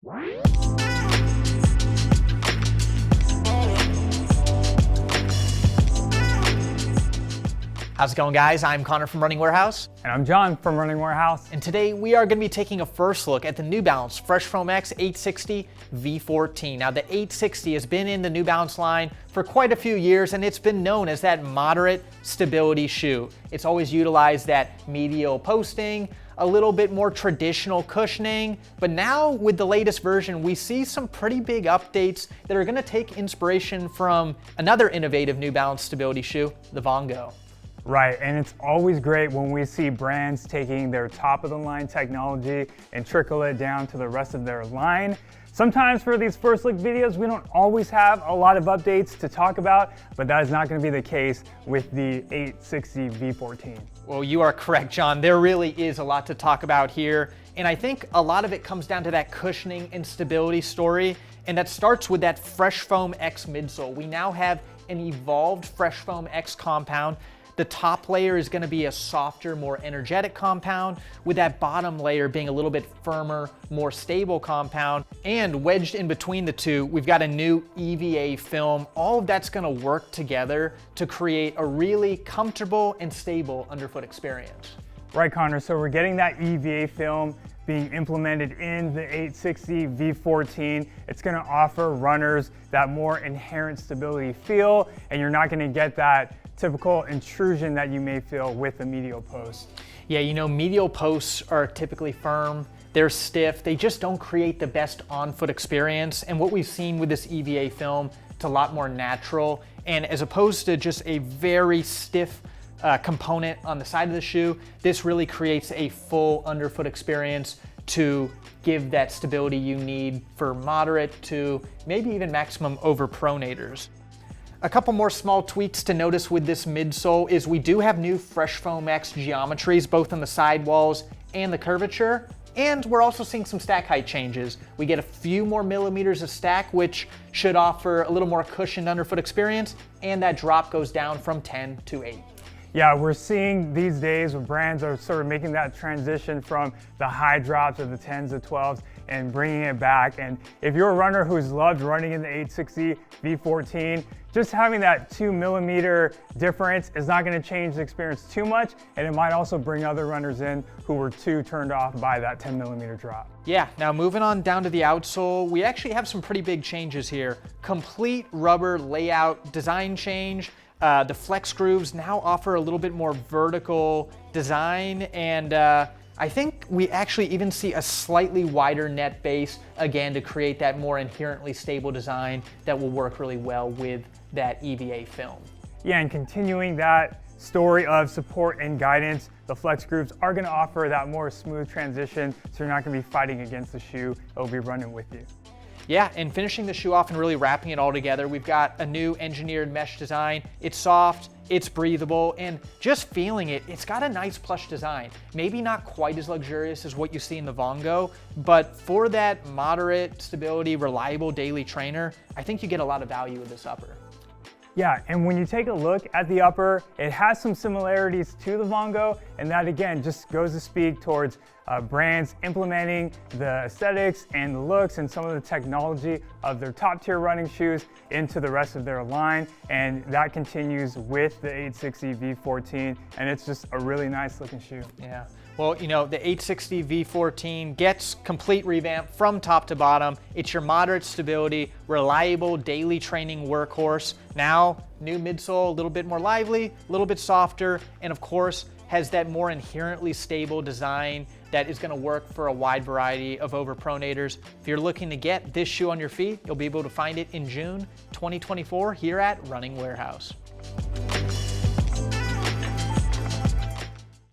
How's it going, guys? I'm Connor from Running Warehouse. And I'm John from Running Warehouse. And today we are going to be taking a first look at the New Balance Fresh Foam X 860 V14. Now the 860 has been in the New Balance line for quite a few years, and it's been known as that moderate stability shoe. It's always utilized that medial posting, a little bit more traditional cushioning, but now with the latest version, we see some pretty big updates that are going to take inspiration from another innovative New Balance stability shoe, the Vongo. Right, and it's always great when we see brands taking their top of the line technology and trickle it down to the rest of their line. Sometimes for these first look videos, we don't always have a lot of updates to talk about, but that is not going to be the case with the 860 V14. Well, you are correct, John. There really is a lot to talk about here. And I think a lot of it comes down to that cushioning and stability story. And that starts with that Fresh Foam X midsole. We now have an evolved Fresh Foam X compound. The top layer is going to be a softer, more energetic compound, with that bottom layer being a little bit firmer, more stable compound. And wedged in between the two, we've got a new EVA film. All of that's going to work together to create a really comfortable and stable underfoot experience. Right, Connor, so we're getting that EVA film being implemented in the 860 V14. It's going to offer runners that more inherent stability feel, and you're not going to get that typical intrusion that you may feel with the medial post. Yeah, you know, medial posts are typically firm, they're stiff, they just don't create the best on-foot experience. And what we've seen with this EVA film, it's a lot more natural. And as opposed to just a very stiff component on the side of the shoe, this really creates a full underfoot experience to give that stability you need for moderate to maybe even maximum over pronators. A couple more small tweaks to notice with this midsole is we do have new Fresh Foam X geometries, both on the sidewalls and the curvature. And we're also seeing some stack height changes. We get a few more millimeters of stack, which should offer a little more cushioned underfoot experience, and that drop goes down from 10 to 8. Yeah, we're seeing these days where brands are sort of making that transition from the high drops of the 10s to 12s and bringing it back. And if you're a runner who's loved running in the 860 V14, just having that 2 millimeter difference is not going to change the experience too much, and it might also bring other runners in who were too turned off by that 10 millimeter drop. Yeah, now moving on down to the outsole, we actually have some pretty big changes here. Complete rubber layout design change. The flex grooves now offer a little bit more vertical design, and I think we actually even see a slightly wider net base, again, to create that more inherently stable design that will work really well with that EVA film. Yeah, and continuing that story of support and guidance, the flex grooves are going to offer that more smooth transition, so you're not going to be fighting against the shoe, it'll be running with you. Yeah, and finishing the shoe off and really wrapping it all together, we've got a new engineered mesh design. It's soft, it's breathable, and just feeling it, it's got a nice plush design. Maybe not quite as luxurious as what you see in the Vongo, but for that moderate stability, reliable daily trainer, I think you get a lot of value with this upper. Yeah, and when you take a look at the upper, it has some similarities to the Vongo, and that again just goes to speak towards brands implementing the aesthetics and the looks and some of the technology of their top tier running shoes into the rest of their line, and that continues with the 860 V14, and it's just a really nice looking shoe. Yeah. Well, you know, the 860 V14 gets complete revamp from top to bottom. It's your moderate stability, reliable daily training workhorse. Now, new midsole, a little bit more lively, a little bit softer, and of course, has that more inherently stable design that is going to work for a wide variety of overpronators. If you're looking to get this shoe on your feet, you'll be able to find it in June 2024 here at Running Warehouse.